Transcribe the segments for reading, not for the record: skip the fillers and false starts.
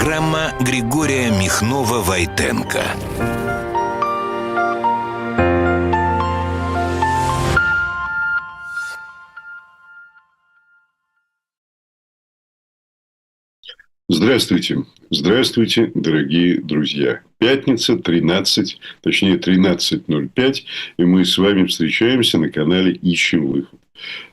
Программа Григория Михнова-Войтенко. Здравствуйте. Здравствуйте, дорогие друзья. Пятница, 13:05, и мы с вами встречаемся на канале «Ищем выход».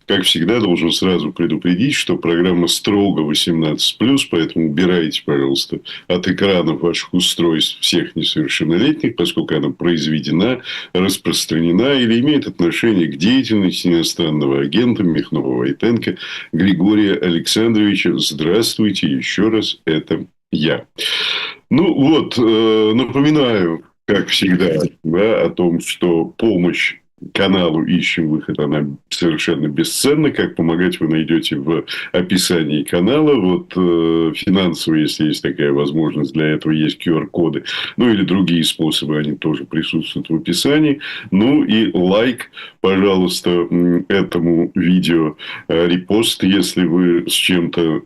Как всегда, должен сразу предупредить, что программа строго 18+, поэтому убирайте, пожалуйста, от экранов ваших устройств всех несовершеннолетних, поскольку она произведена, распространена или имеет отношение к деятельности иностранного агента Михнова-Войтенко Григория Александровича. Здравствуйте еще раз, это я. Напоминаю, как всегда, о том, что помощь каналу «Ищем выход», она совершенно бесценна. Как помогать, вы найдете в описании канала. Финансово, если есть такая возможность, для этого есть QR-коды. Или другие способы, они тоже присутствуют в описании. И лайк, пожалуйста, этому видео. Репост, если вы с чем-то,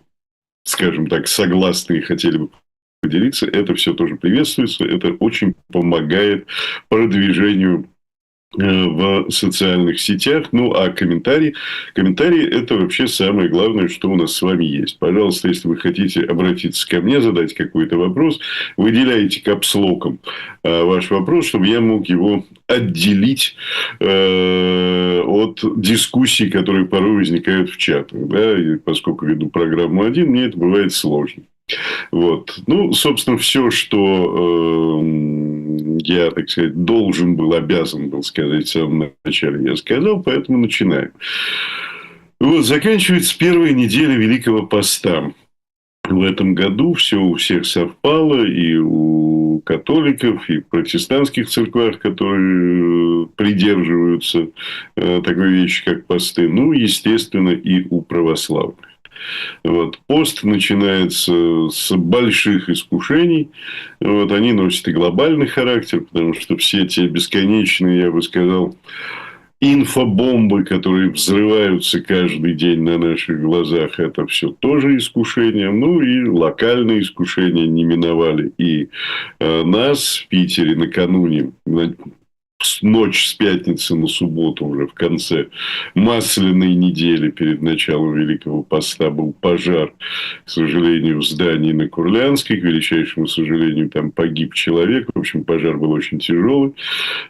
скажем так, согласны и хотели бы поделиться. Это все тоже приветствуется. Это очень помогает продвижению в социальных сетях. А комментарии – это вообще самое главное, что у нас с вами есть. Пожалуйста, если вы хотите обратиться ко мне, задать какой-то вопрос, выделяйте капслоком ваш вопрос, чтобы я мог его отделить от дискуссий, которые порой возникают в чатах. И поскольку веду программу один, мне это бывает сложно. Собственно, все, что я, так сказать, обязан был сказать в самом начале, я сказал, поэтому начинаем. Заканчивается первая неделя Великого Поста. В этом году все у всех совпало, и у католиков, и в протестантских церквах, которые придерживаются такой вещи, как посты, естественно, и у православных. Пост начинается с больших искушений. Они носят и глобальный характер, потому что все те бесконечные, я бы сказал, инфобомбы, которые взрываются каждый день на наших глазах, это все тоже искушение. И локальные искушения не миновали и нас в Питере накануне, ночь с пятницы на субботу, уже в конце масляной недели перед началом Великого Поста, был пожар, к сожалению, в здании на Курлянской. К величайшему сожалению, там погиб человек. В общем, пожар был очень тяжелый.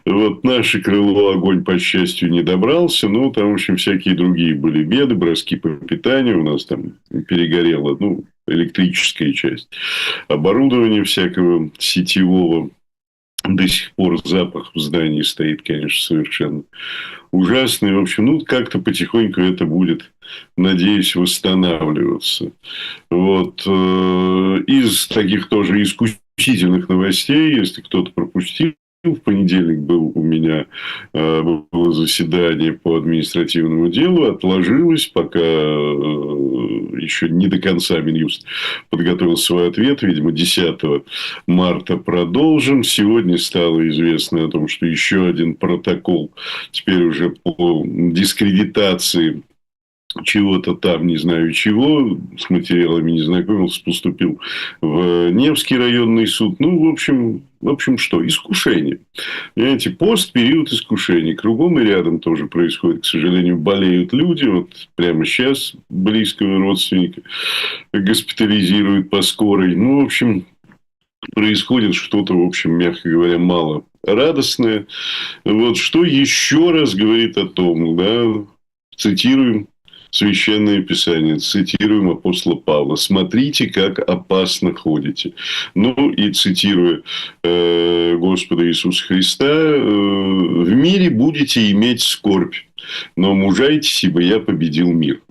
Наше крыло огонь, по счастью, не добрался. Там, в общем, всякие другие были беды, броски по питанию. У нас там перегорела, электрическая часть оборудования всякого сетевого. До сих пор запах в здании стоит, конечно, совершенно ужасный. В общем, как-то потихоньку это будет, надеюсь, восстанавливаться. Из таких тоже исключительных новостей, если кто-то пропустил, в понедельник был у меня было заседание по административному делу, отложилось, пока еще не до конца Минюст подготовил свой ответ. Видимо, 10 марта продолжим. Сегодня стало известно о том, что еще один протокол теперь уже по дискредитации чего-то там, не знаю чего, с материалами не знакомился, поступил в Невский районный суд. В общем, что? Искушение. Понимаете, пост – период искушений. Кругом и рядом тоже происходит. К сожалению, болеют люди. Прямо сейчас близкого родственника госпитализируют по скорой. В общем, происходит что-то, в общем, мягко говоря, мало радостное. Что еще раз говорит о том, цитируем Священное Писание, цитируем апостола Павла: «Смотрите, как опасно ходите». И цитируя Господа Иисуса Христа: «В мире будете иметь скорбь, но мужайтесь, ибо я победил мир».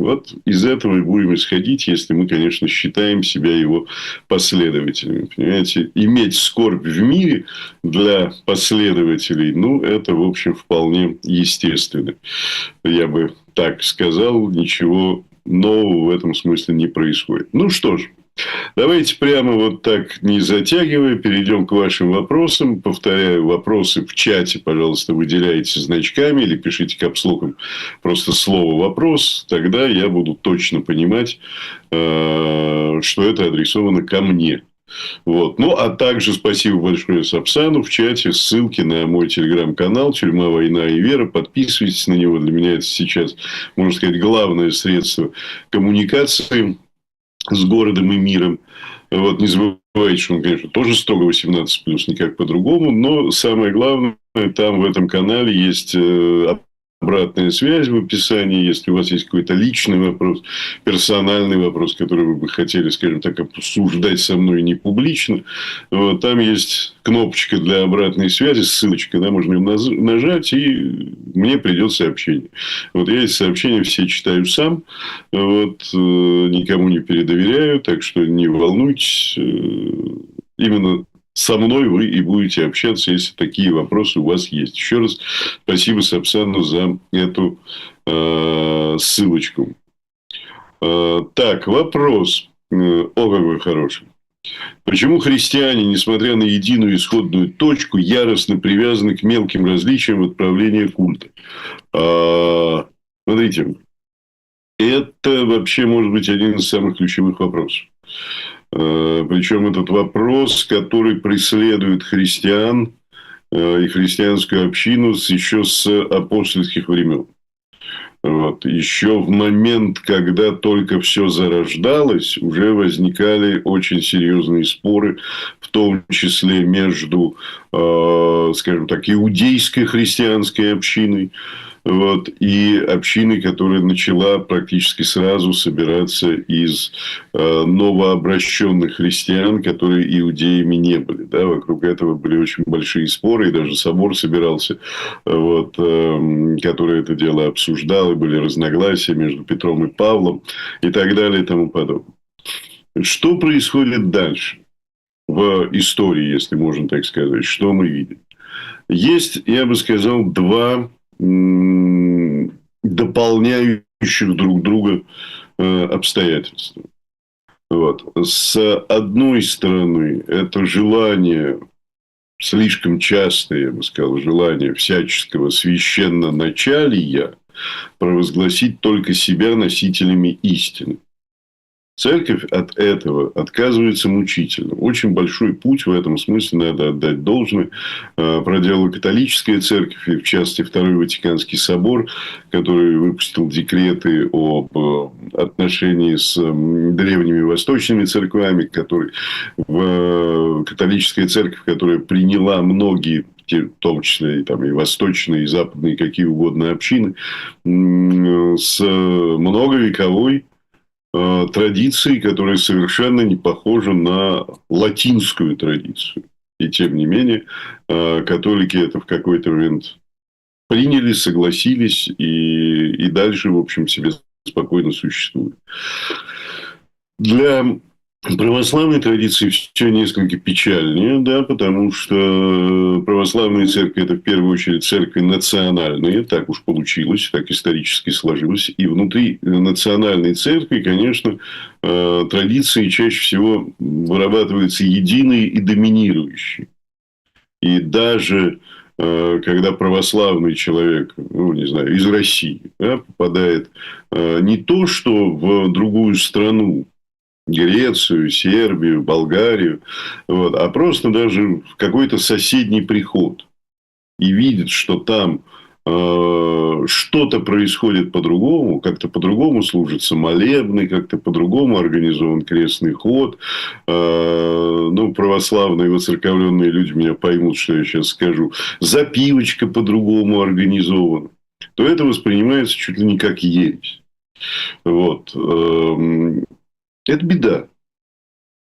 Из этого и будем исходить, если мы, конечно, считаем себя его последователями. Понимаете, иметь скорбь в мире для последователей, это, в общем, вполне естественно. Я бы так сказал, ничего нового в этом смысле не происходит. Что ж, давайте прямо так, не затягивая, перейдем к вашим вопросам. Повторяю, вопросы в чате, пожалуйста, выделяйте значками или пишите капслоком просто слово «вопрос». Тогда я буду точно понимать, что это адресовано ко мне. Вот. Ну, а также спасибо большое Сапсану в чате. Ссылки на мой телеграм-канал «Тюрьма, война и вера». Подписывайтесь на него. Для меня это сейчас, можно сказать, главное средство коммуникации с городом и миром. Вот. Не забывайте, что он, конечно, тоже строго 18+, никак по-другому. Но самое главное, там в этом канале есть обратная связь в описании, если у вас есть какой-то личный вопрос, персональный вопрос, который вы бы хотели, скажем так, обсуждать со мной не публично. Вот, там есть кнопочка для обратной связи, ссылочка, да, можно ее нажать, и мне придет сообщение. Вот я эти сообщения все читаю сам, вот, никому не передоверяю, так что не волнуйтесь. Именно со мной вы и будете общаться, если такие вопросы у вас есть. Еще раз спасибо Сапсану за эту ссылочку. Так, вопрос. О, какой хороший. Почему христиане, несмотря на единую исходную точку, яростно привязаны к мелким различиям в отправлении культа? Смотрите, это вообще может быть один из самых ключевых вопросов. Причем этот вопрос, который преследует христиан и христианскую общину еще с апостольских времен. Вот. Еще в момент, когда только все зарождалось, уже возникали очень серьезные споры, в том числе между, скажем так, иудейской христианской общиной, вот, и общиной, которая начала практически сразу собираться из новообращенных христиан, которые иудеями не были. Да, вокруг этого были очень большие споры, и даже собор собирался, вот, который это дело обсуждал, и были разногласия между Петром и Павлом, и так далее, и тому подобное. Что происходит дальше в истории, если можно так сказать? Что мы видим? Есть, я бы сказал, два дополняющих друг друга обстоятельства. Вот. С одной стороны, это желание, слишком частое, я бы сказал, желание всяческого священноначалия провозгласить только себя носителями истины. Церковь от этого отказывается мучительно. Очень большой путь в этом смысле, надо отдать должное, проделала католическая церковь, и в частности Второй Ватиканский собор, который выпустил декреты об отношении с древними восточными церквями, который, католическая церковь, которая приняла многие, в том числе там, и восточные, и западные, какие угодно общины, с многовековой традиции, которая совершенно не похожа на латинскую традицию. И тем не менее, католики это в какой-то момент приняли, согласились и дальше, в общем, себе спокойно существуют. Для православной традиции все несколько печальнее, да, потому что православная церковь – это в первую очередь церкви национальные, так уж получилось, так исторически сложилось. И внутри национальной церкви, конечно, традиции чаще всего вырабатываются единые и доминирующие. И даже когда православный человек, ну, не знаю, из России, да, попадает не то, что в другую страну, Грецию, Сербию, Болгарию, вот, а просто даже в какой-то соседний приход и видит, что там что-то происходит по-другому, как-то по-другому служатся молебны, как-то по-другому организован крестный ход. Ну, православные, воцерковленные люди меня поймут, что я сейчас скажу. Запивочка по-другому организована. То это воспринимается чуть ли не как ересь. Вот. Это беда.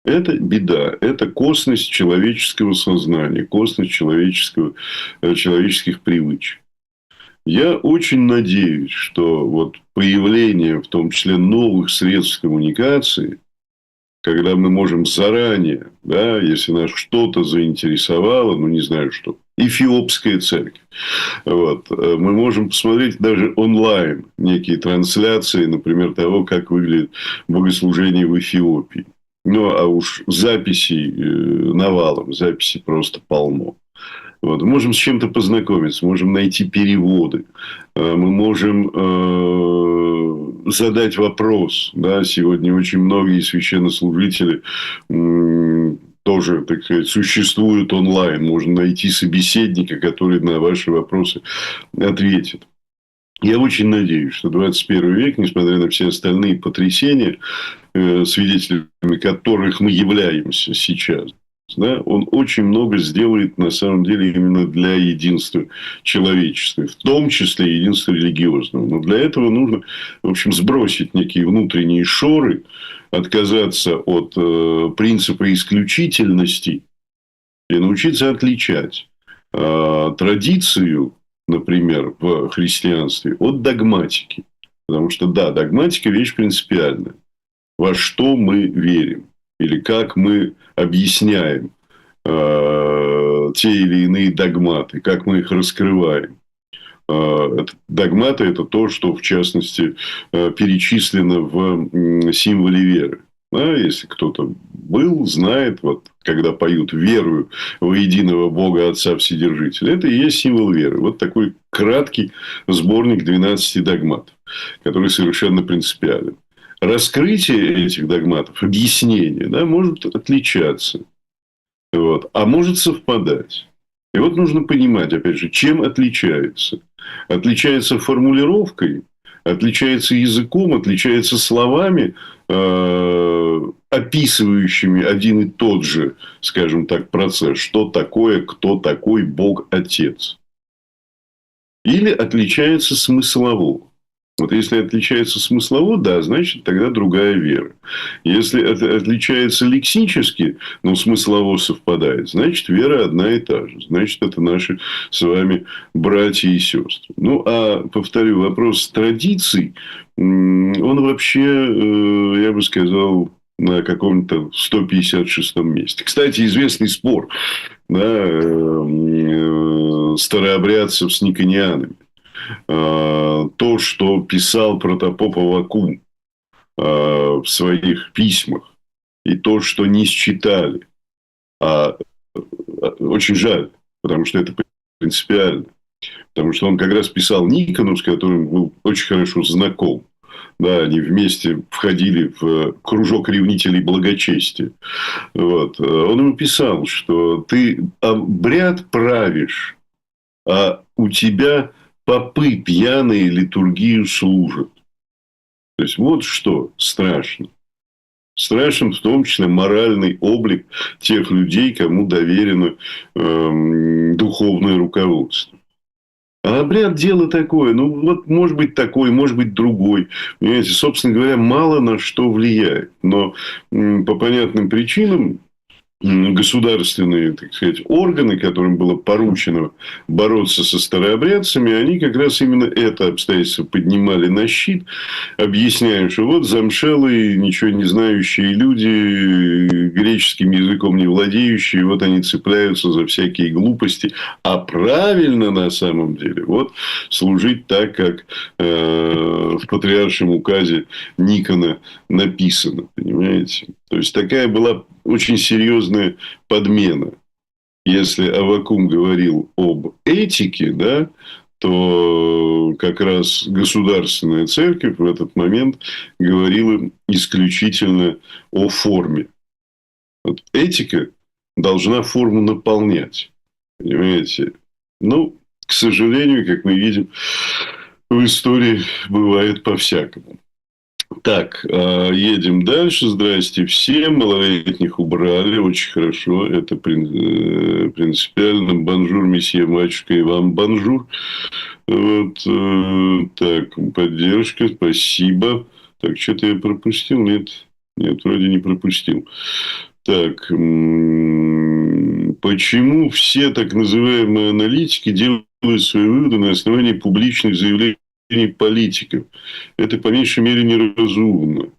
Это беда. Это косность человеческого сознания, косность человеческих привычек. Я очень надеюсь, что вот появление, в том числе, новых средств коммуникации, когда мы можем заранее, да, если нас что-то заинтересовало, ну, не знаю что, Эфиопская церковь. Вот. Мы можем посмотреть даже онлайн некие трансляции, например, того, как выглядит богослужение в Эфиопии. Ну, а уж записей навалом, записей просто полно. Вот. Мы можем с чем-то познакомиться, можем найти переводы, мы можем задать вопрос. Да? Сегодня очень многие священнослужители тоже, так сказать, существует онлайн. Можно найти собеседника, который на ваши вопросы ответит. Я очень надеюсь, что 21 век, несмотря на все остальные потрясения, свидетелями которых мы являемся сейчас, да, он очень много сделает, на самом деле, именно для единства человечества, в том числе единства религиозного. Но для этого нужно, в общем, сбросить некие внутренние шоры, отказаться от принципа исключительности и научиться отличать традицию, например, в христианстве, от догматики. Потому что, да, догматика – вещь принципиальная. Во что мы верим или как мы объясняем те или иные догматы, как мы их раскрываем. Догматы – это то, что, в частности, перечислено в символе веры. Да, если кто-то был, знает, вот, когда поют «Верую во единого Бога Отца Вседержителя», это и есть символ веры. Вот такой краткий сборник 12 догматов, который совершенно принципиален. Раскрытие этих догматов, объяснение, да, может отличаться, вот, а может совпадать. И вот нужно понимать, опять же, чем отличается. Отличается формулировкой, отличается языком, отличается словами, описывающими один и тот же, скажем так, процесс. Что такое, кто такой Бог-Отец. Или отличается смыслово. Вот если отличается смыслово, да, значит, тогда другая вера. Если это отличается лексически, но смыслово совпадает, значит, вера одна и та же. Значит, это наши с вами братья и сестры. Ну, а, повторю, вопрос традиций, он вообще, я бы сказал, на каком-то 156-м месте. Кстати, известный спор, да, старообрядцев с никонианами. То, что писал протопоп Аввакум в своих письмах, и то, что не считали. Очень жаль, потому что это принципиально. Потому что он как раз писал Никону, с которым был очень хорошо знаком. Да, они вместе входили в кружок ревнителей благочестия. Вот. Он ему писал, что ты обряд правишь, а у тебя попы пьяные литургию служат. То есть, вот что страшно. Страшен в том числе моральный облик тех людей, кому доверено духовное руководство. А обряд – дело такое. Ну, вот может быть такой, может быть другой. Понимаете, собственно говоря, мало на что влияет. Но по понятным причинам государственные, так сказать, органы, которым было поручено бороться со старообрядцами, они как раз именно это обстоятельство поднимали на щит, объясняя, что вот замшелые, ничего не знающие люди, греческим языком не владеющие, вот они цепляются за всякие глупости. А правильно на самом деле вот служить так, как в патриаршем указе Никона написано. Понимаете? То есть, такая была очень серьезная подмена. Если Аввакум говорил об этике, да, то как раз государственная церковь в этот момент говорила исключительно о форме. Вот этика должна форму наполнять. Понимаете? Ну, к сожалению, как мы видим, в истории бывает по-всякому. Так, едем дальше. Здрасте всем. Малолетних убрали. Очень хорошо. Это принципиально. Бонжур, месье, мачка, и вам бонжур. Вот. Так, поддержка. Спасибо. Так, что-то я пропустил? Нет, вроде не пропустил. Так, почему все так называемые аналитики делают свои выводы на основании публичных заявлений политиков? Это, по меньшей мере, неразумно.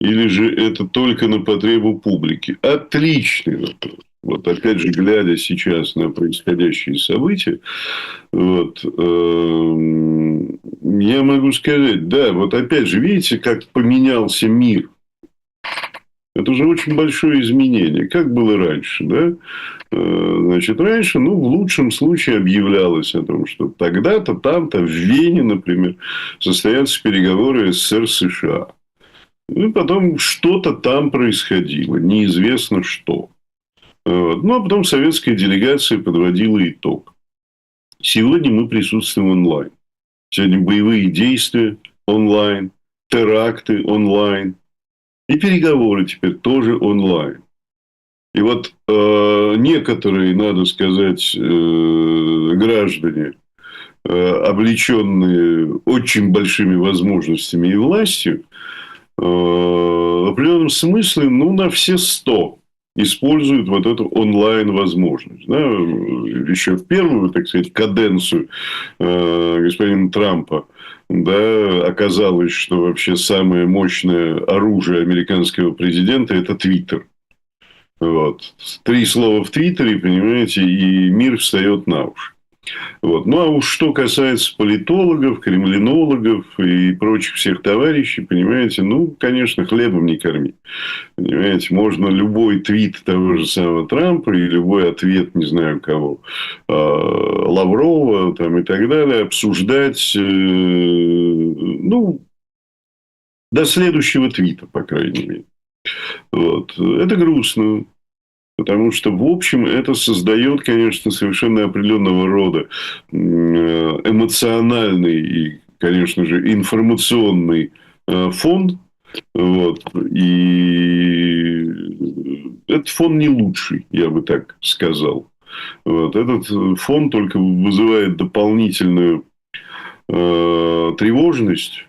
Или же это только на потребу публики? Отличный вопрос. Вот опять же, глядя сейчас на происходящие события, вот, я могу сказать, да, вот опять же, видите, как поменялся мир. Это уже очень большое изменение. Как было раньше, да? Значит, раньше, ну, в лучшем случае объявлялось о том, что тогда-то, там-то, в Вене, например, состоятся переговоры СССР с США. И потом что-то там происходило. Неизвестно что. Вот. Ну, а потом советская делегация подводила итог. Сегодня мы присутствуем онлайн. Сегодня боевые действия онлайн, теракты онлайн. И переговоры теперь тоже онлайн. И вот некоторые, надо сказать, граждане, облеченные очень большими возможностями и властью, в определенном смысле, ну, на все 100 используют вот эту онлайн-возможность. Да? Еще в первую, так сказать, каденцию господина Трампа, да, оказалось, что вообще самое мощное оружие американского президента – это Твиттер. Вот. 3 слова в Твиттере, понимаете, и мир встает на уши. Вот. Ну, а уж что касается политологов, кремлинологов и прочих всех товарищей, понимаете, ну, конечно, хлебом не корми. Понимаете, можно любой твит того же самого Трампа и любой ответ, не знаю кого, Лаврова там, и так далее, обсуждать, ну, до следующего твита, по крайней мере. Вот. Это грустно. Потому что, в общем, это создает, конечно, совершенно определенного рода эмоциональный и, конечно же, информационный фон. Вот. И этот фон не лучший, я бы так сказал. Вот. Этот фон только вызывает дополнительную тревожность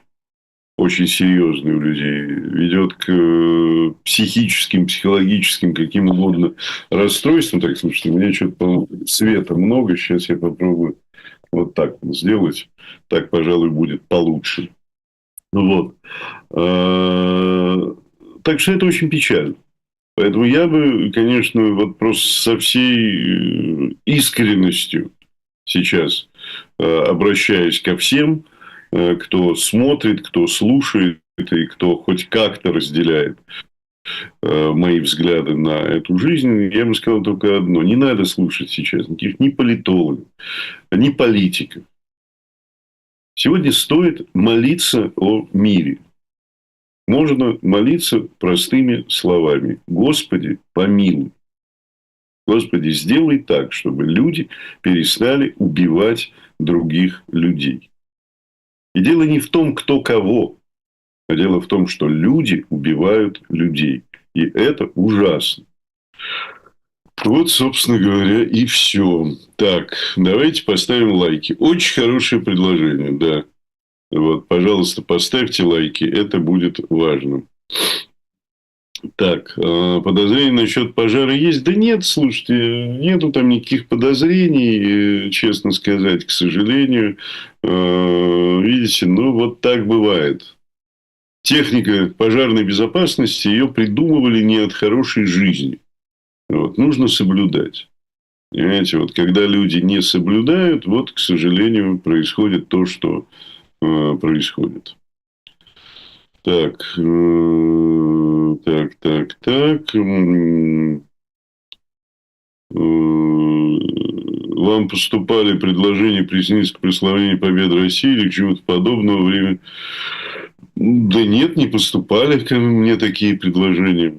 очень серьезный у людей, ведет к психическим, психологическим, каким угодно расстройствам. Так, слушайте, у меня что-то света много, сейчас я попробую вот так сделать. Так, пожалуй, будет получше. Вот. Так что это очень печально. Поэтому я бы, конечно, вот просто со всей искренностью сейчас обращаюсь ко всем, кто смотрит, кто слушает и кто хоть как-то разделяет мои взгляды на эту жизнь, я бы сказал только одно. Не надо слушать сейчас никаких ни политологов, ни политиков. Сегодня стоит молиться о мире. Можно молиться простыми словами. Господи, помилуй. Господи, сделай так, чтобы люди перестали убивать других людей. И дело не в том, кто кого, а дело в том, что люди убивают людей. И это ужасно. Вот, собственно говоря, и все. Так, давайте поставим лайки. Очень хорошее предложение, да. Вот, пожалуйста, поставьте лайки, это будет важно. Так, подозрения насчет пожара есть? Да нет, слушайте, нету там никаких подозрений, честно сказать, к сожалению. Видите, ну, вот так бывает. Техника пожарной безопасности, ее придумывали не от хорошей жизни. Вот, нужно соблюдать. Понимаете, вот когда люди не соблюдают, вот, к сожалению, происходит то, что происходит. Так, так. Вам поступали предложения присоединиться к прославлению победы России или к чему-то подобного во время... Да нет, не поступали ко мне такие предложения.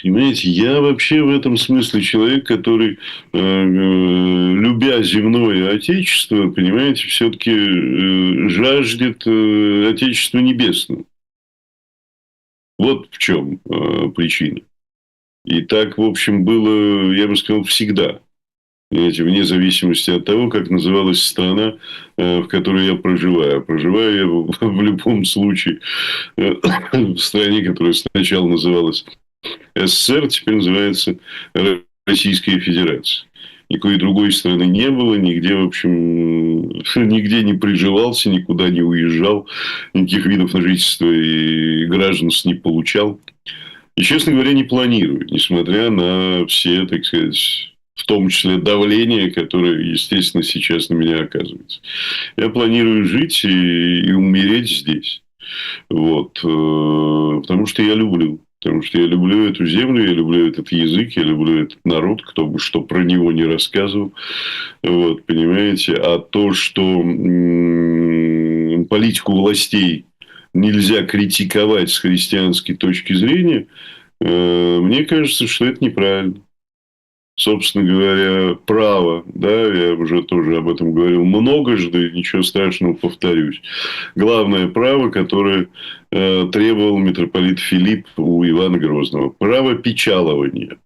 Понимаете, я вообще в этом смысле человек, который, любя земное отечество, понимаете, все-таки жаждет отечества небесного. Вот в чем причина. И так, в общем, было, я бы сказал, всегда. Понимаете, вне зависимости от того, как называлась страна, в которой я проживаю. Проживаю я в любом случае в стране, которая сначала называлась СССР, теперь называется Российская Федерация. Никакой другой страны не было, нигде, в общем, нигде не приживался, никуда не уезжал, никаких видов на жительство и гражданств не получал. И, честно говоря, не планирую, несмотря на все, так сказать, в том числе давление, которое, естественно, сейчас на меня оказывается. Я планирую жить и умереть здесь. Вот. Потому что я люблю. Потому что я люблю эту землю, я люблю этот язык, я люблю этот народ, кто бы что про него не рассказывал. Вот, понимаете? А то, что политику властей нельзя критиковать с христианской точки зрения, мне кажется, что это неправильно. собственно говоря, право, да, я уже тоже об этом говорил многожды, ничего страшного, повторюсь. Главное право, которое требовал митрополит Филипп у Ивана Грозного. Право печалования.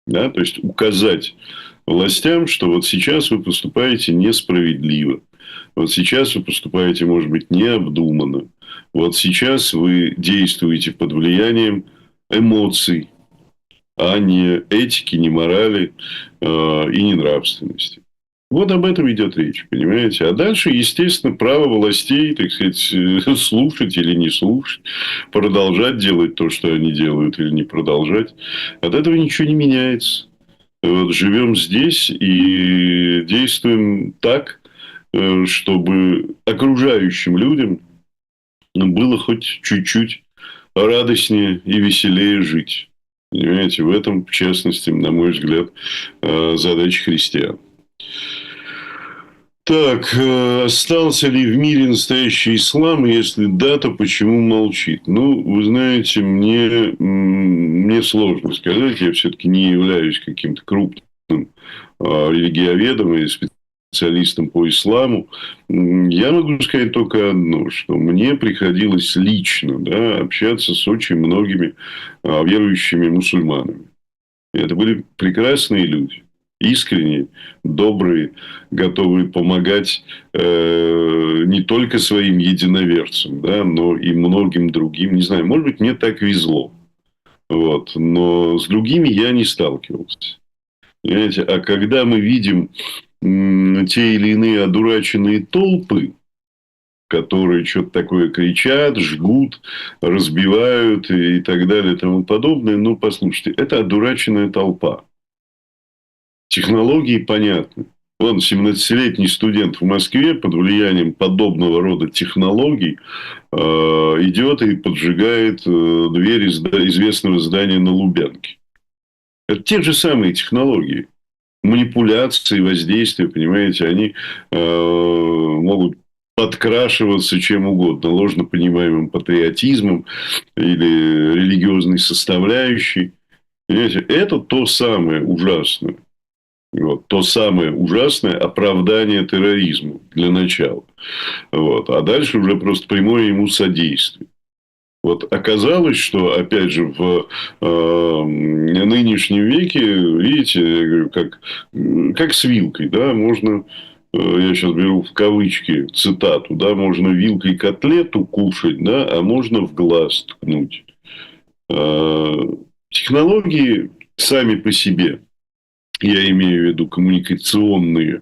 Да, то есть, указать властям, что вот сейчас вы поступаете несправедливо. Вот сейчас вы поступаете, может быть, необдуманно. Вот сейчас вы действуете под влиянием эмоций, а не этики, не морали и не нравственности. Вот об этом идет речь, понимаете? А дальше, естественно, право властей, так сказать, слушать или не слушать, продолжать делать то, что они делают, или не продолжать. От этого ничего не меняется. Вот, живем здесь и действуем так, чтобы окружающим людям было хоть чуть-чуть радостнее и веселее жить. Понимаете, в этом, в частности, на мой взгляд, задача христиан. Так, остался ли в мире настоящий ислам? Если да, то почему молчит? Ну, вы знаете, мне сложно сказать. Я все-таки не являюсь каким-то крупным религиоведом и специалистом по исламу. Я могу сказать только одно, что мне приходилось лично, да, общаться с очень многими верующими мусульманами. И это были прекрасные люди. Искренние, добрые, готовые помогать не только своим единоверцам, да, но и многим другим. Не знаю, может быть, мне так везло. Вот, но с другими я не сталкивался. Понимаете? А когда мы видим те или иные одураченные толпы, которые что-то такое кричат, жгут, разбивают и так далее и тому подобное, ну, послушайте, это одураченная толпа. Технологии понятны. Вон, 17-летний студент в Москве под влиянием подобного рода технологий идет и поджигает дверь известного здания на Лубянке. Это те же самые технологии. Манипуляции, воздействия, понимаете, они могут подкрашиваться чем угодно, ложно понимаемым патриотизмом или религиозной составляющей. Понимаете, это то самое ужасное. Вот, то самое ужасное оправдание терроризму для начала. Вот, а дальше уже просто прямое ему содействие. Вот оказалось, что, опять же, в нынешнем веке, видите, я говорю, как с вилкой, да, можно, я сейчас беру в кавычки цитату, да, можно вилкой котлету кушать, да, а можно в глаз ткнуть. Технологии сами по себе, я имею в виду коммуникационные,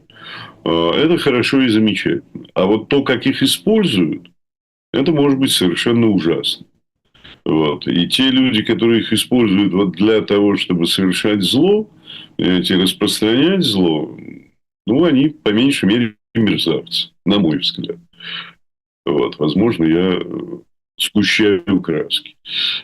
это хорошо и замечательно. А вот то, как их используют, это может быть совершенно ужасно. Вот. И те люди, которые их используют вот для того, чтобы совершать зло, распространять зло, ну, они, по меньшей мере, мерзавцы, на мой взгляд. Вот. Возможно, я сгущаю краски.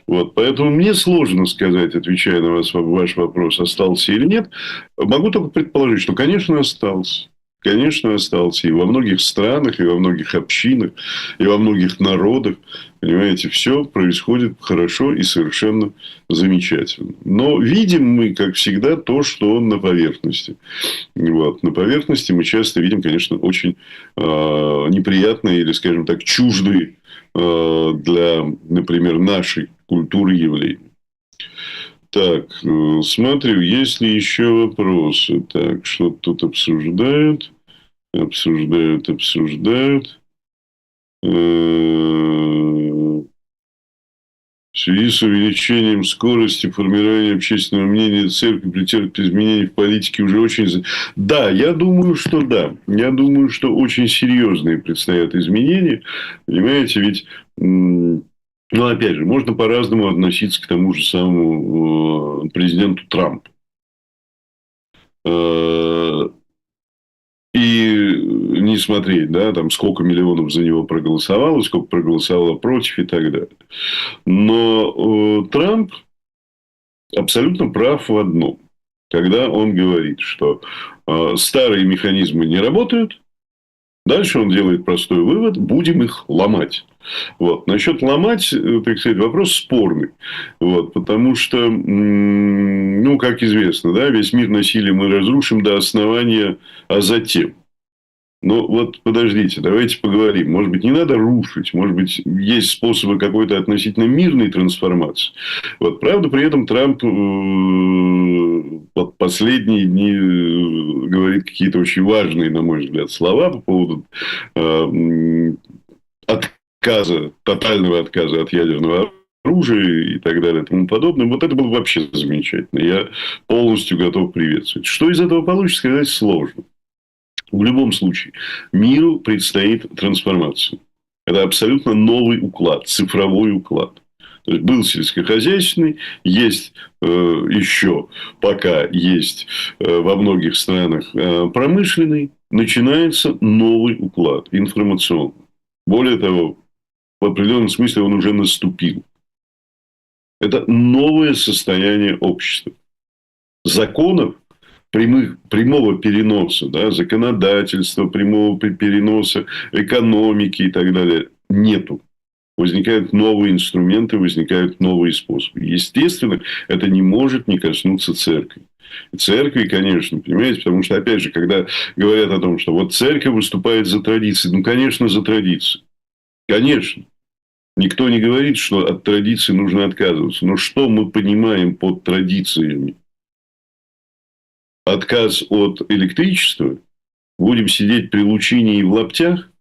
Вот. Поэтому мне сложно сказать, отвечая на ваш вопрос, остался или нет. Могу только предположить, что, конечно, остался. Конечно, остался. И во многих странах, и во многих общинах, и во многих народах. Понимаете, все происходит хорошо и совершенно замечательно. Но видим мы, как всегда, то, что на поверхности. Вот. На поверхности мы часто видим, конечно, очень неприятные или, скажем так, чуждые для, например, нашей культуры явления. Так, смотрю, есть ли еще вопросы? Так, что тут обсуждают? Обсуждают. В связи с увеличением скорости формирования общественного мнения, церковь претерпит изменения в политике уже очень... Да, я думаю, что да. Я думаю, что очень серьезные предстоят изменения. Понимаете, ведь... Ну, опять же, можно по-разному относиться к тому же самому президенту Трампу. И не смотреть, да, там, сколько миллионов за него проголосовало, сколько проголосовало против и так далее. Но Трамп абсолютно прав в одном. Когда он говорит, что старые механизмы не работают, Дальше он делает простой вывод: будем их ломать. Вот. Насчет ломать, так сказать, вопрос спорный. Вот. Потому что, ну, как известно, да, весь мир насилием мы разрушим до основания, а затем. Но вот подождите, давайте поговорим. Может быть, не надо рушить. Может быть, есть способы какой-то относительно мирной трансформации. Вот. Правда, при этом Трамп вот последние дни говорит какие-то очень важные, на мой взгляд, слова по поводу отказа, тотального отказа от ядерного оружия и так далее и тому подобное. Вот это было вообще замечательно. Я полностью готов приветствовать. Что из этого получится, сказать сложно. В любом случае, миру предстоит трансформация. Это абсолютно новый уклад, цифровой уклад. То есть, был сельскохозяйственный, есть еще, пока есть во многих странах промышленный, начинается новый уклад, информационный. Более того, в определенном смысле он уже наступил. Это новое состояние общества. Законов, прямого переноса, да, законодательства, прямого переноса экономики и так далее нету. Возникают новые инструменты, возникают новые способы. Естественно, это не может не коснуться церкви. Церкви, конечно, понимаете, потому что, опять же, когда говорят о том, что вот церковь выступает за традиции, ну, конечно, за традиции. Конечно. Никто не говорит, что от традиций нужно отказываться. Но что мы понимаем под традициями? Отказ от электричества? Будем сидеть при лучине и в лаптях?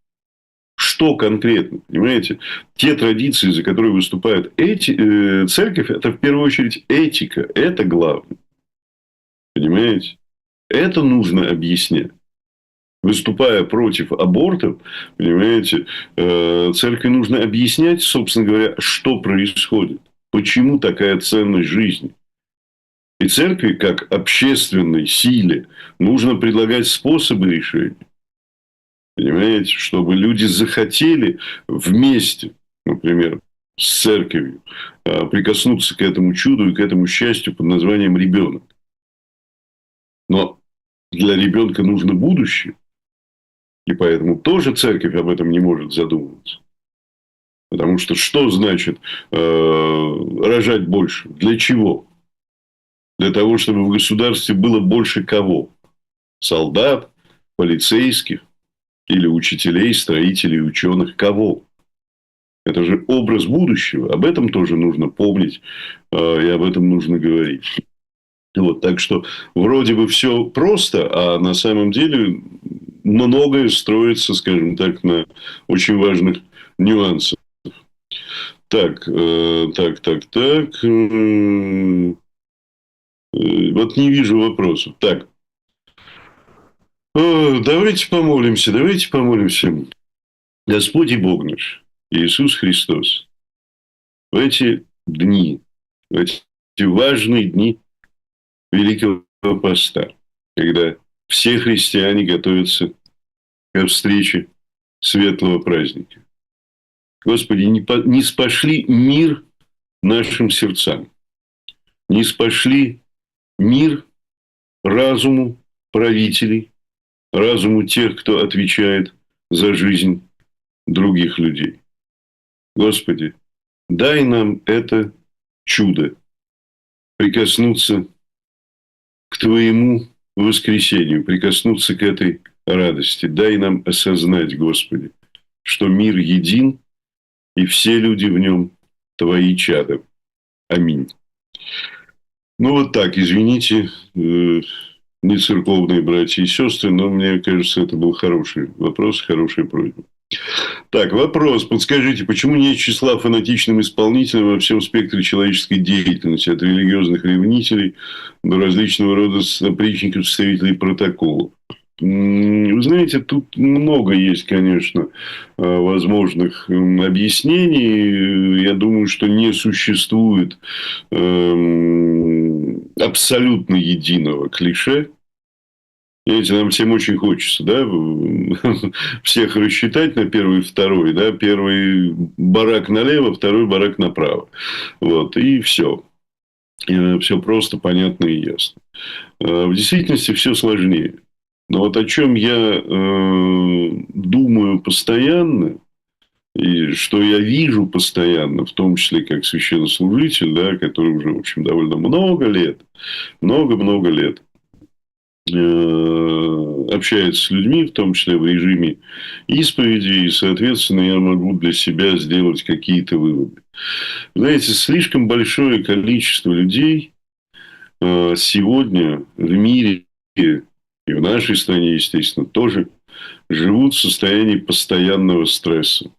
Что конкретно? Понимаете? Те традиции, за которые выступает церковь, это в первую очередь этика. Это главное. Понимаете? Это нужно объяснять. Выступая против абортов, понимаете, церкви нужно объяснять, собственно говоря, что происходит. Почему такая ценность жизни. И церкви, как общественной силе, нужно предлагать способы решения. Понимаете, чтобы люди захотели вместе, например, с церковью, прикоснуться к этому чуду и к этому счастью под названием ребенок. Но для ребенка нужно будущее. И поэтому тоже церковь об этом не может задумываться. Потому что значит рожать больше? Для чего? Для того, чтобы в государстве было больше кого? Солдат, полицейских или учителей, строителей, ученых? Кого? Это же образ будущего. Об этом тоже нужно помнить, и об этом нужно говорить. Вот, так что вроде бы все просто, а на самом деле многое строится, скажем так, на очень важных нюансах. Так. Вот не вижу вопросов. Так. Давайте помолимся. Господь и Бог наш, Иисус Христос, в эти дни, в эти важные дни Великого Поста, когда все христиане готовятся к встрече светлого праздника. Господи, не спошли мир нашим сердцам, не спошли мир разуму правителей, разуму тех, кто отвечает за жизнь других людей. Господи, дай нам это чудо прикоснуться к Твоему воскресению, прикоснуться к этой радости. Дай нам осознать, Господи, что мир един, и все люди в нем Твои чада. Аминь. Ну, вот так, извините, не церковные братья и сестры, но мне кажется, это был хороший вопрос, хорошая просьба. Так, вопрос. Подскажите, почему нет числа фанатичным исполнителям во всем спектре человеческой деятельности, от религиозных ревнителей до различного рода опричников, представителей протоколов? Вы знаете, тут много есть, конечно, возможных объяснений. Я думаю, что не существует абсолютно единого клише. Знаете, нам всем очень хочется, да, всех рассчитать на первый и второй, да, первый барак налево, второй барак направо. Вот, и все. И все просто, понятно и ясно. В действительности все сложнее. Но вот о чем я думаю постоянно, и что я вижу постоянно, в том числе как священнослужитель, да, который уже, в общем, довольно много-много лет общается с людьми, в том числе в режиме исповеди, и, соответственно, я могу для себя сделать какие-то выводы. Знаете, слишком большое количество людей сегодня в мире и в нашей стране, естественно, тоже живут в состоянии постоянного стресса,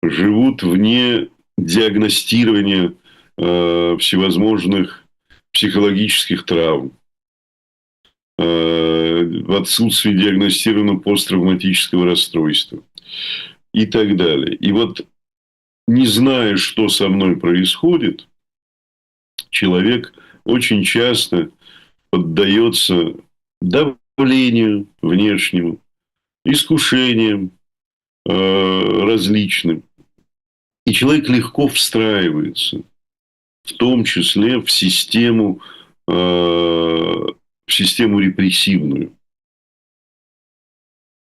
живут вне диагностирования всевозможных психологических травм, в отсутствии диагностированного посттравматического расстройства и так далее. И вот, не зная, что со мной происходит, человек очень часто поддается давлению внешнему, искушениям различным. И человек легко встраивается, в том числе в систему репрессивную.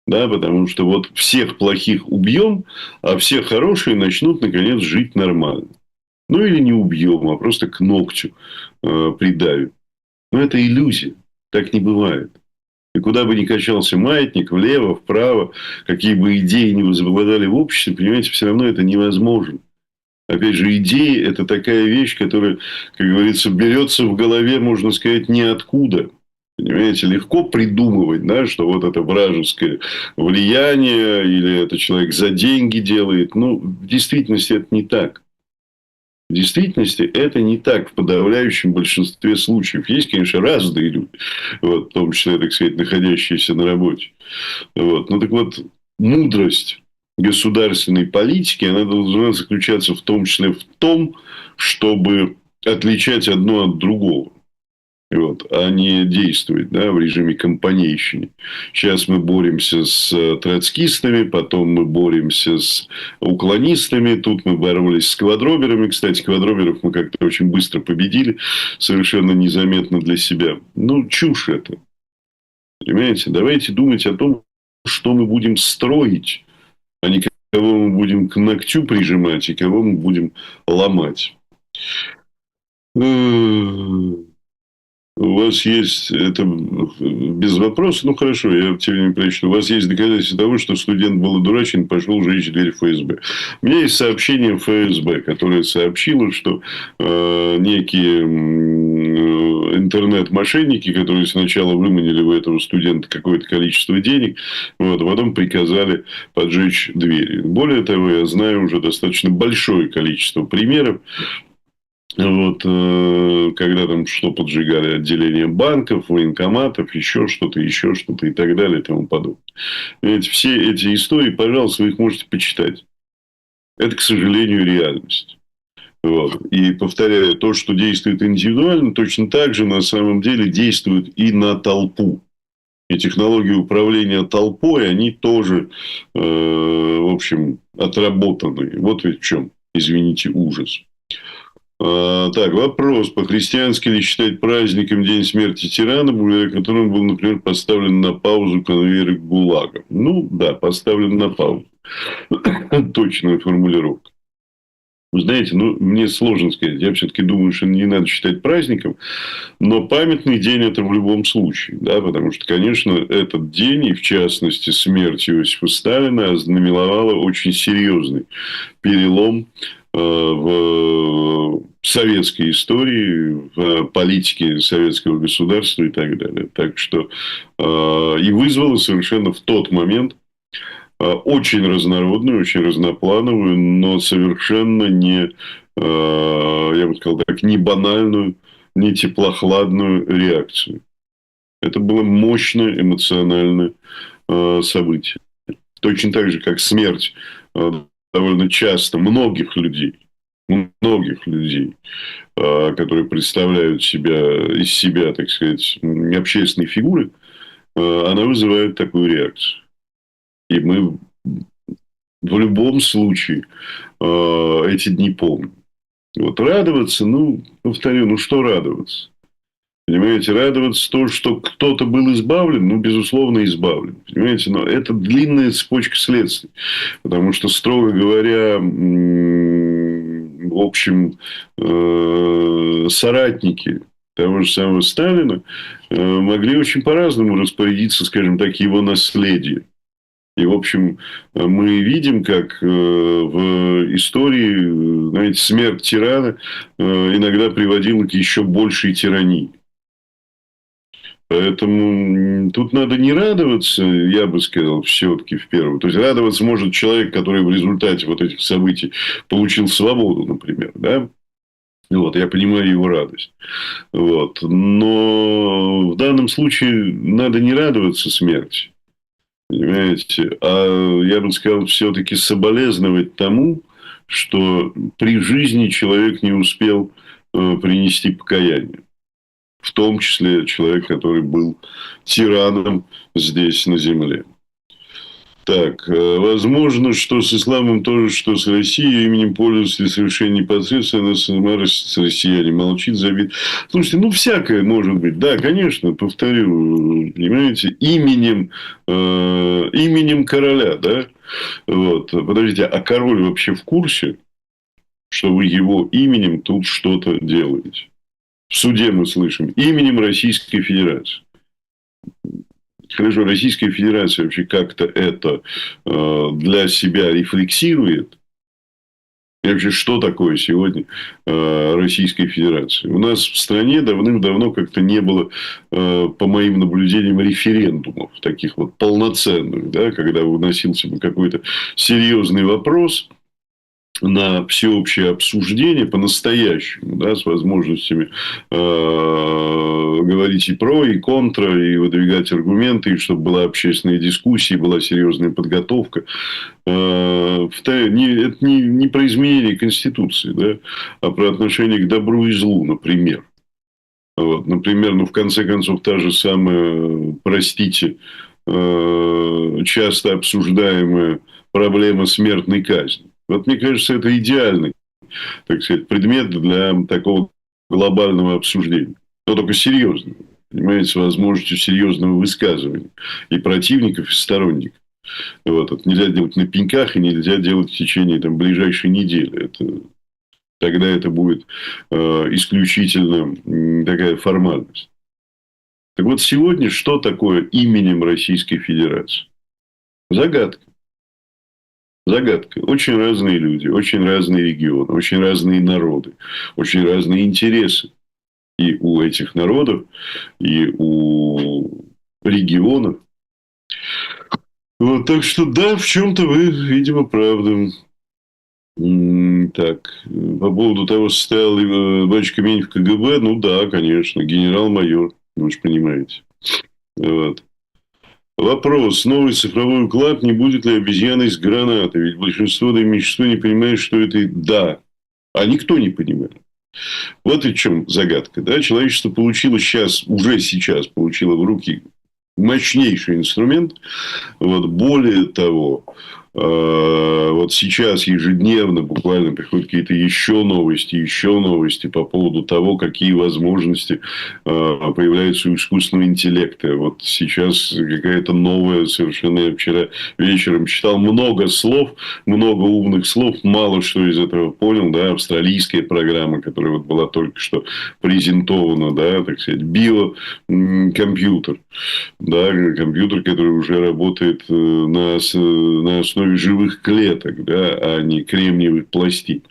Да, потому что вот всех плохих убьем, а все хорошие начнут, наконец, жить нормально. Ну, или не убьем, а просто к ногтю придавим. Но это иллюзия. Так не бывает. И куда бы ни качался маятник, влево, вправо, какие бы идеи ни возобладали в обществе, понимаете, все равно это невозможно. Опять же, идеи – это такая вещь, которая, как говорится, берется в голове, можно сказать, ниоткуда. Понимаете, легко придумывать, да, что вот это вражеское влияние, или это человек за деньги делает. Ну, в действительности это не так. В действительности это не так в подавляющем большинстве случаев. Есть, конечно, разные люди, вот, в том числе, так сказать, находящиеся на работе. Вот. Ну, так вот, мудрость государственной политики, она должна заключаться в том числе в том, чтобы отличать одно от другого. Вот, а не действовать, да, в режиме компанейщины. Сейчас мы боремся с троцкистами, потом мы боремся с уклонистами, тут мы боролись с квадроберами. Кстати, квадроберов мы как-то очень быстро победили, совершенно незаметно для себя. Ну, чушь это. Понимаете? Давайте думать о том, что мы будем строить, а не кого мы будем к ногтю прижимать и кого мы будем ломать. У вас есть, это без вопроса, ну хорошо, я тем не менее прочту. У вас есть доказательства того, что студент был одурачен, пошел жечь дверь ФСБ. У меня есть сообщение ФСБ, которое сообщило, что некие интернет-мошенники, которые сначала выманили у этого студента какое-то количество денег, вот, а потом приказали поджечь двери. Более того, я знаю уже достаточно большое количество примеров, вот, когда там что поджигали, отделение банков, военкоматов, еще что-то и так далее и тому подобное. Понимаете, все эти истории, пожалуйста, вы их можете почитать. Это, к сожалению, реальность. Вот. И повторяю, то, что действует индивидуально, точно так же на самом деле действует и на толпу. И технологии управления толпой, они тоже, в общем, отработаны. Вот ведь в чем, извините, ужас. Так, вопрос. По-христиански ли считать праздником День смерти тирана, благодаря которому был, например, поставлен на паузу конвейер ГУЛАГа? Ну, да, поставлен на паузу. Точная формулировка. Вы знаете, ну, мне сложно сказать. Я все-таки думаю, что не надо считать праздником. Но памятный день это в любом случае. Да, потому что, конечно, этот день, и в частности смерть Иосифа Сталина, ознаменовала очень серьезный перелом в советской истории, в политике советского государства и так далее. Так что и вызвало совершенно в тот момент очень разнородную, очень разноплановую, но совершенно не, я бы сказал так, не банальную, не теплохладную реакцию. Это было мощное эмоциональное событие. Точно так же, как смерть довольно часто многих людей, которые представляют из себя, так сказать, общественные фигуры, она вызывает такую реакцию. И мы в любом случае эти дни помним. Вот радоваться, ну, повторю, ну что радоваться? Понимаете, радоваться то, что кто-то был избавлен, ну, безусловно, избавлен. Понимаете, но это длинная цепочка следствий. Потому что, строго говоря, в общем, соратники того же самого Сталина могли очень по-разному распорядиться, скажем так, его наследием. И, в общем, мы видим, как в истории, знаете, смерть тирана иногда приводила к еще большей тирании. Поэтому тут надо не радоваться, я бы сказал, все-таки в первую. То есть радоваться может человек, который в результате вот этих событий получил свободу, например, да. Вот, я понимаю его радость. Вот. Но в данном случае надо не радоваться смерти. Понимаете? А я бы сказал, все-таки соболезновать тому, что при жизни человек не успел принести покаяние. В том числе человек, который был тираном здесь, на земле. Так, возможно, что с исламом тоже, что с Россией, именем пользователя совершенно непосредственно, она сама с россияне молчит, забит. Слушайте, ну, всякое может быть. Да, конечно, повторю, понимаете, именем короля, да? Вот. Подождите, а король вообще в курсе, что вы его именем тут что-то делаете? В суде мы слышим именем Российской Федерации. Хорошо, Российская Федерация вообще как-то это для себя рефлексирует. И вообще, что такое сегодня Российская Федерация? У нас в стране давным-давно как-то не было, по моим наблюдениям, референдумов таких вот полноценных, да, когда выносился бы какой-то серьезный вопрос на всеобщее обсуждение по-настоящему, да, с возможностями говорить и про, и контра, и выдвигать аргументы, и чтобы была общественная дискуссия, была серьезная подготовка. Это не про изменение Конституции, да, а про отношение к добру и злу, например. Вот, например, ну, в конце концов, та же самая, простите, часто обсуждаемая проблема смертной казни. Вот, мне кажется, это идеальный, так сказать, предмет для такого глобального обсуждения. Но только серьезного. Понимаете, с возможностью серьезного высказывания. И противников, и сторонников. Вот. Это нельзя делать на пеньках, и нельзя делать в течение там, ближайшей недели. Тогда это будет исключительно такая формальность. Так вот, сегодня что такое именем Российской Федерации? Загадка. Загадка. Очень разные люди, очень разные регионы, очень разные народы, очень разные интересы. И у этих народов, и у регионов. Вот, так что, да, в чем-то вы, видимо, правы. Так, по поводу того, состоял ли батюшка Мень в КГБ, ну да, конечно, генерал-майор, вы же понимаете. Вот. Вопрос. Новый цифровой уклад, не будет ли обезьяной с гранатой? Ведь большинство, да и меньшинство не понимает, что это. Да. А никто не понимает. Вот и в чем загадка. Да? Человечество получило уже сейчас получило в руки мощнейший инструмент. Вот. Более того, вот сейчас ежедневно буквально приходят какие-то еще новости по поводу того, какие возможности появляются у искусственного интеллекта. Вот сейчас какая-то новая совершенно... Я вчера вечером читал много слов, много умных слов, мало что из этого понял. Да? Австралийская программа, которая вот была только что презентована, да, так сказать, биокомпьютер. Да, компьютер, который уже работает на основе живых клеток, да, а не кремниевых пластин.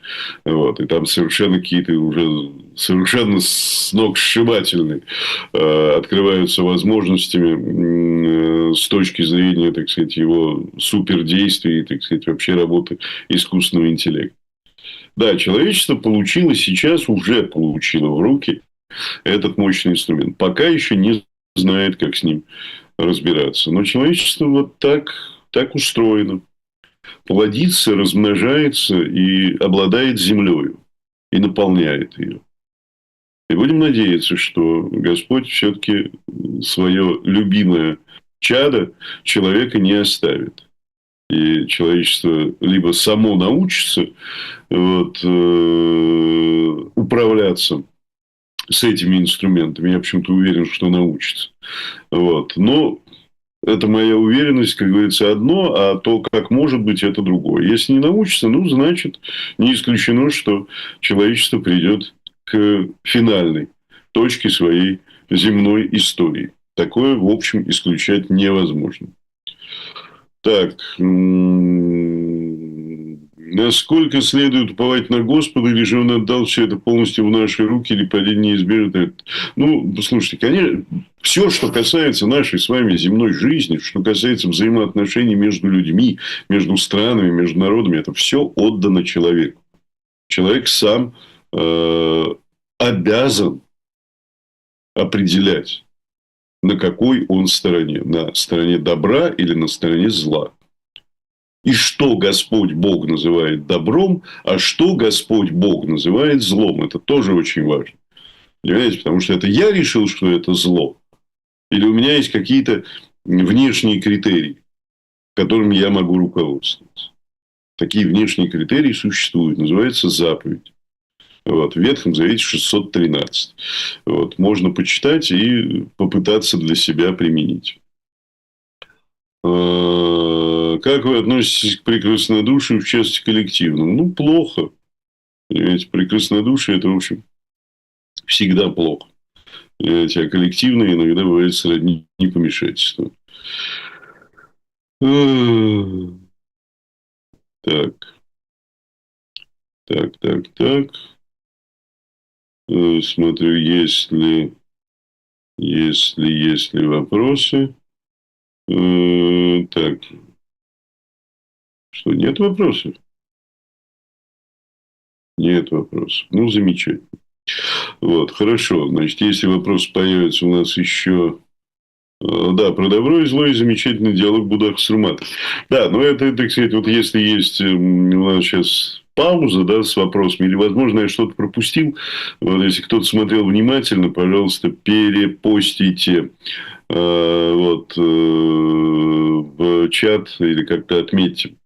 Вот. И там совершенно какие-то уже совершенно сногсшибательные открываются возможностями с точки зрения, так сказать, его супердействий, так сказать, вообще работы искусственного интеллекта. Да, человечество уже получило в руки этот мощный инструмент. Пока еще не знает, как с ним разбираться. Но человечество вот так устроено. Плодится, размножается и обладает землей. И наполняет ее. И будем надеяться, что Господь все-таки свое любимое чадо человека не оставит. И человечество либо само научится управляться с этими инструментами. Я почему-то уверен, что научится. Вот. Но это моя уверенность, как говорится, одно, а то, как может быть, это другое. Если не научится, ну, значит, не исключено, что человечество придет к финальной точке своей земной истории. Такое, в общем, исключать невозможно. Так, насколько следует уповать на Господа, или же Он отдал все это полностью в наши руки, или падение неизбежно? Ну, слушайте, конечно, все, что касается нашей с вами земной жизни, что касается взаимоотношений между людьми, между странами, между народами, это все отдано человеку. Человек сам обязан определять, на какой он стороне. На стороне добра или на стороне зла. И что Господь Бог называет добром, а что Господь Бог называет злом. Это тоже очень важно. Понимаете? Потому что это я решил, что это зло. Или у меня есть какие-то внешние критерии, которыми я могу руководствоваться. Такие внешние критерии существуют. Называется заповедь. Вот, в Ветхом Завете 613. Вот, можно почитать и попытаться для себя применить. Как вы относитесь к прекраснодушию в части коллективного? Ну, плохо. Понимаете, прекраснодушие – это, в общем, всегда плохо. Понимаете, а коллективное иногда бывает сродни помешательству. Так. Смотрю, есть ли вопросы. Так. Что, нет вопросов? Нет вопросов. Ну, замечательно. Вот, хорошо. Значит, если вопросы появятся у нас еще... Да, про добро и зло и замечательный диалог Будах с Руматом. Да, но это, так сказать, вот если есть у нас сейчас пауза, да, с вопросами, или, возможно, я что-то пропустил, вот, если кто-то смотрел внимательно, пожалуйста, перепостите вот, в чат или как-то отметьте.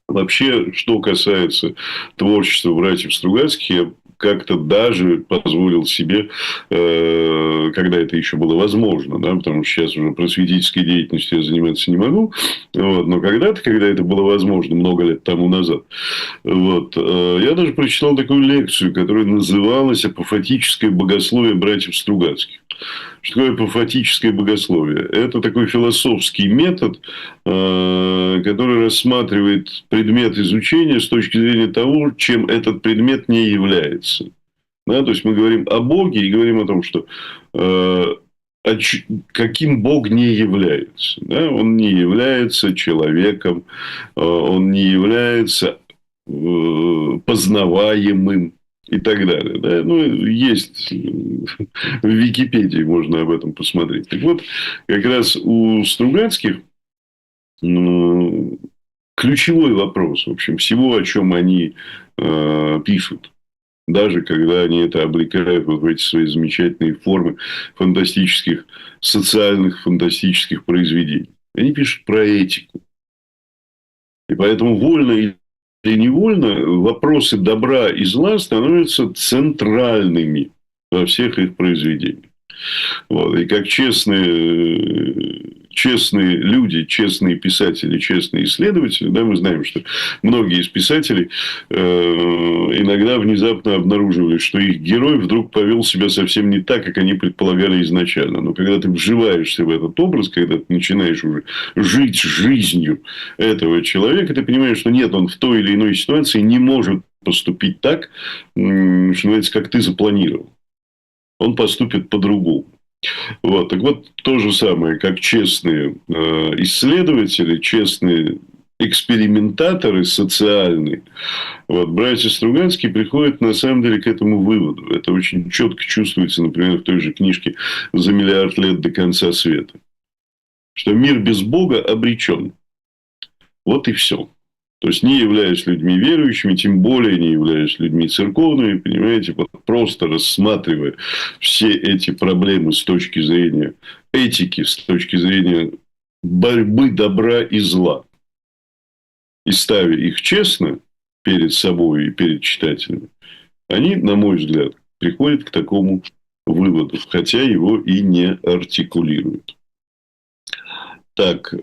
Вообще, что касается творчества братьев Стругацких, я как-то даже позволил себе, когда это еще было возможно, да, потому что сейчас уже просветительской деятельностью я заниматься не могу, вот, но когда-то, когда это было возможно, много лет тому назад, вот, я даже прочитал такую лекцию, которая называлась «Апофатическое богословие братьев Стругацких». Что такое апофатическое богословие? Это такой философский метод, который рассматривает предмет изучения с точки зрения того, чем этот предмет не является. Да? То есть, мы говорим о Боге и говорим о том, что каким Бог не является. Да? Он не является человеком, он не является познаваемым. И так далее. Да? Ну, есть в Википедии, можно об этом посмотреть. Так вот, как раз у Стругацких ключевой вопрос, в общем, всего, о чем они пишут. Даже когда они это облекают вот в эти свои замечательные формы фантастических, социальных фантастических произведений. Они пишут про этику. И поэтому вольно или невольно вопросы добра и зла становятся центральными во всех их произведениях. Вот. И как честные люди, честные писатели, честные исследователи, да, мы знаем, что многие из писателей иногда внезапно обнаруживали, что их герой вдруг повел себя совсем не так, как они предполагали изначально. Но когда ты вживаешься в этот образ, когда ты начинаешь уже жить жизнью этого человека, ты понимаешь, что нет, он в той или иной ситуации не может поступить так, что называется, как ты запланировал. Он поступит по-другому. Вот. Так вот, то же самое, как честные исследователи, честные экспериментаторы социальные, вот, братья Стругацкие приходят на самом деле к этому выводу. Это очень четко чувствуется, например, в той же книжке «За миллиард лет до конца света». Что мир без Бога обречен. Вот и все. То есть, не являясь людьми верующими, тем более не являясь людьми церковными, понимаете, вот просто рассматривая все эти проблемы с точки зрения этики, с точки зрения борьбы добра и зла, и ставя их честно перед собой и перед читателями, они, на мой взгляд, приходят к такому выводов, хотя его и не артикулирует. Так.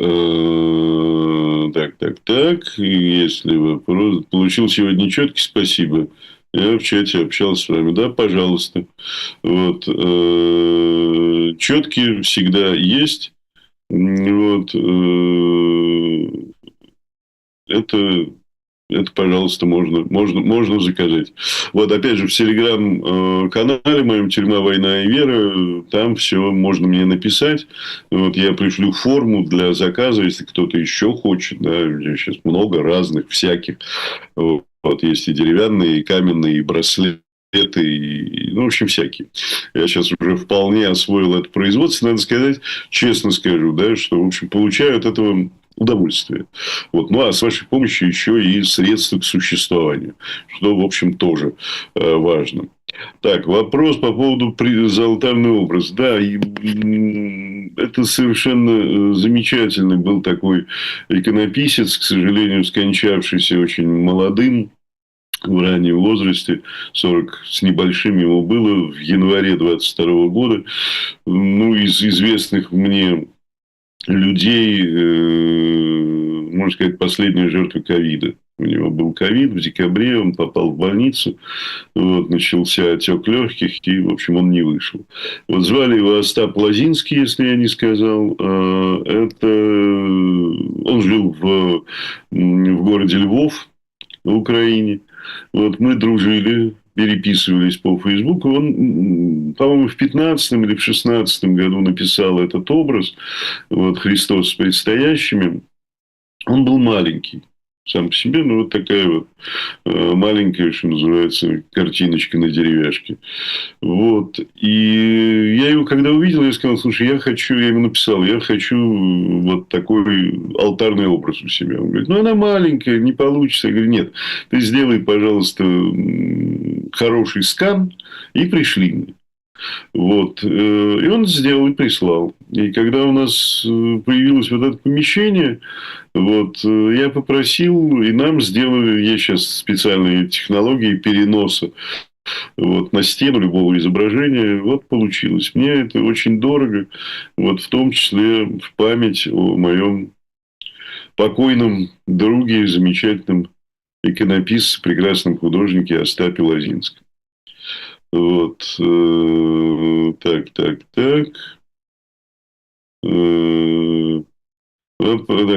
Если вопрос... Получил сегодня четкий, спасибо. Я в чате общался с вами. Да, пожалуйста. Вот. Четкие всегда есть. Вот. Это, пожалуйста, можно заказать. Вот, опять же, в телеграм-канале моем «Тюрьма, война и вера», там все можно мне написать. Вот, я пришлю форму для заказа, если кто-то еще хочет. Да, сейчас много разных, всяких. Вот, есть и деревянные, и каменные, и браслеты. Ну, в общем, всякие. Я сейчас уже вполне освоил это производство. Надо сказать, честно скажу, да, что, в общем, получаю от этого удовольствие. Вот. Ну, а с вашей помощью еще и средства к существованию, что, в общем, тоже важно. Так, вопрос по поводу золотарный образ. Да, это совершенно замечательный был такой иконописец, к сожалению, скончавшийся очень молодым, в раннем возрасте, 40 с небольшим ему было, в январе 22 года. Ну, из известных мне людей, можно сказать, последняя жертва ковида. У него был ковид в декабре, он попал в больницу, вот, начался отек легких, и, в общем, он не вышел. Вот звали его Остап Лозинский, если я не сказал. Он жил в городе Львов, в Украине. Вот, мы дружили, переписывались по Фейсбуку. Он, по-моему, в 15 или в 16 году написал этот образ. Вот, «Христос с предстоящими». Он был маленький сам по себе, но вот такая вот маленькая, что называется, картиночка на деревяшке. Вот. И я его когда увидел, я сказал: слушай, я ему написал, я хочу вот такой алтарный образ у себя. Он говорит: ну, она маленькая, не получится. Я говорю: нет, ты сделай, пожалуйста, хороший скан и пришли мне. Вот. И он сделал и прислал. И когда у нас появилось вот это помещение, вот, я попросил, и нам сделали, есть сейчас специальные технологии переноса вот, на стену любого изображения. Вот получилось. Мне это очень дорого, вот, в том числе в память о моем покойном друге, замечательном иконописце, прекрасном художнике Остапе Лозинском. Вот. Так. Так,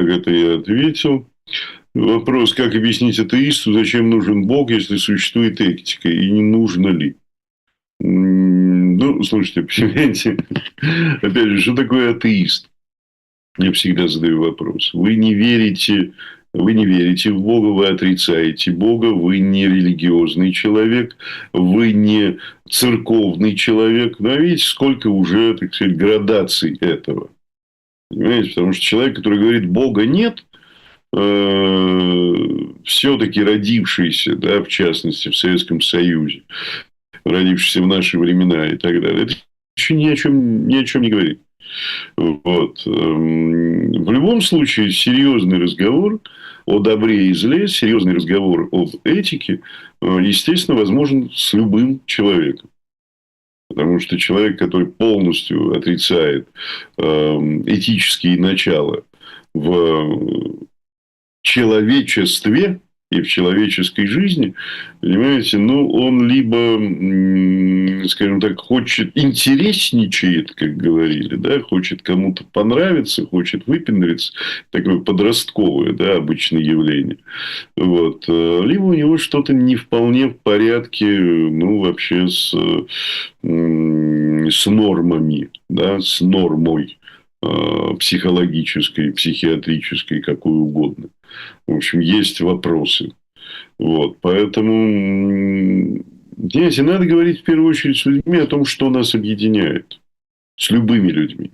это я ответил. Вопрос: как объяснить атеисту, зачем нужен Бог, если существует этика, и не нужно ли? Ну, слушайте, понимаете, опять же, что такое атеист? Я всегда задаю вопрос. Вы не верите в Бога, вы отрицаете Бога, вы не религиозный человек, вы не церковный человек. Да, видите, сколько уже, так сказать, градаций этого. Понимаете? Потому что человек, который говорит: Бога нет, все-таки родившийся, да, в частности, в Советском Союзе, родившийся в наши времена и так далее, это еще ни о чем не говорит. Вот. В любом случае, серьезный разговор о добре и зле, серьезный разговор об этике, естественно, возможен с любым человеком. Потому что человек, который полностью отрицает этические начала в человечестве и в человеческой жизни, понимаете, ну, он либо, скажем так, интересничает, как говорили, да, хочет кому-то понравиться, хочет выпендриться, такое подростковое, да, обычное явление. Вот. Либо у него что-то не вполне в порядке, ну, вообще с нормами, да, с нормой психологической, психиатрической, какой угодно. В общем, есть вопросы. Вот. Поэтому, знаете, надо говорить в первую очередь с людьми о том, что нас объединяет. С любыми людьми.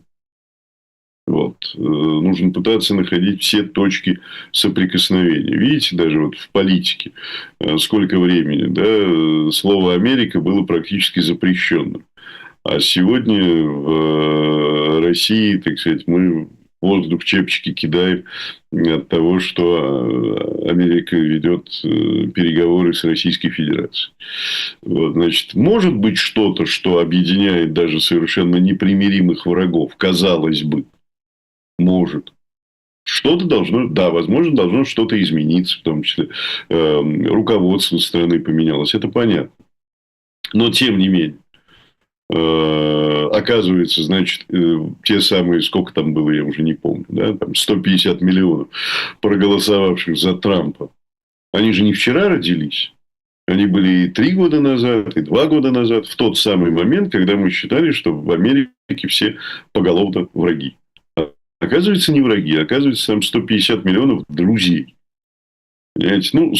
Вот. Нужно пытаться находить все точки соприкосновения. Видите, даже вот в политике сколько времени, да, слово «Америка» было практически запрещенным. А сегодня в России, так сказать, мы воздух чепчики кидаем от того, что Америка ведет переговоры с Российской Федерацией. Вот, значит, может быть что-то, что объединяет даже совершенно непримиримых врагов, казалось бы, может. Что-то должно, да, возможно, должно что-то измениться, в том числе руководство страны поменялось, это понятно. Но, тем не менее, оказывается, значит, те самые, сколько там было, я уже не помню, да, там 150 миллионов проголосовавших за Трампа, они же не вчера родились. Они были и 3 года назад, и 2 года назад, в тот самый момент, когда мы считали, что в Америке все поголовно враги. Оказывается, не враги, оказывается, там 150 миллионов друзей. Понимаете? Ну,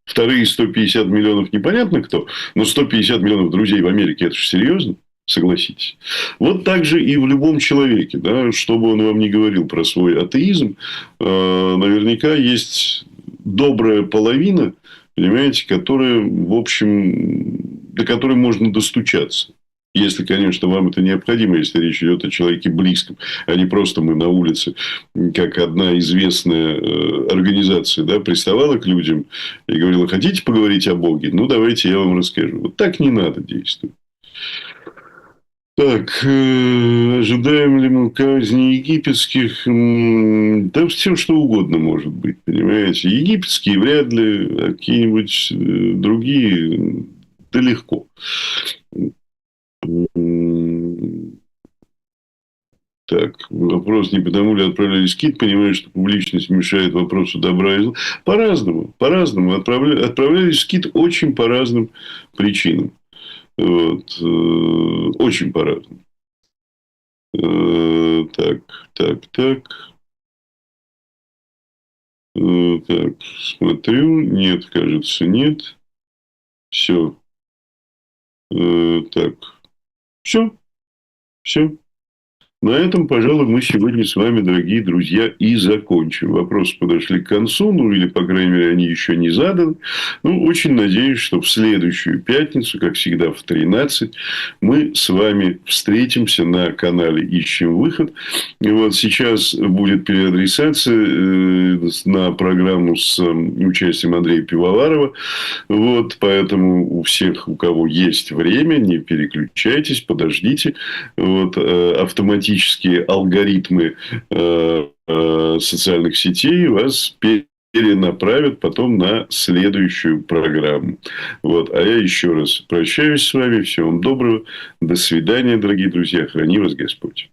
вторые 150 миллионов непонятно кто, но 150 миллионов друзей в Америке, это же серьезно, согласитесь. Вот так же и в любом человеке, да, что бы он вам ни говорил про свой атеизм, наверняка есть добрая половина, понимаете, которая, в общем, до которой можно достучаться. Если, конечно, вам это необходимо, если речь идет о человеке близком, а не просто мы на улице, как одна известная организация, да, приставала к людям и говорила: хотите поговорить о Боге? Ну, давайте я вам расскажу. Вот так не надо действовать. Так, ожидаем ли мы казни египетских? Да, все, что угодно может быть, понимаете. Египетские вряд ли, а какие-нибудь другие, да легко. Так, вопрос, не потому ли отправляли скид, понимая, что публичность мешает вопросу добра и зла. По-разному, по-разному. Отправляли скид очень по разным причинам. Вот. Очень по-разному. Так, так, так. Так, смотрю. Нет, кажется, нет. Все. Так. Все. Все. На этом, пожалуй, мы сегодня с вами, дорогие друзья, и закончим. Вопросы подошли к концу, ну, или, по крайней мере, они еще не заданы. Ну, очень надеюсь, что в следующую пятницу, как всегда, в 13, мы с вами встретимся на канале «Ищем выход». И вот сейчас будет переадресация на программу с участием Андрея Пивоварова. Вот, поэтому у всех, у кого есть время, не переключайтесь, подождите. Вот, автоматически алгоритмы социальных сетей вас перенаправят потом на следующую программу. Вот. А я еще раз прощаюсь с вами. Всего вам доброго. До свидания, дорогие друзья. Храни вас Господь.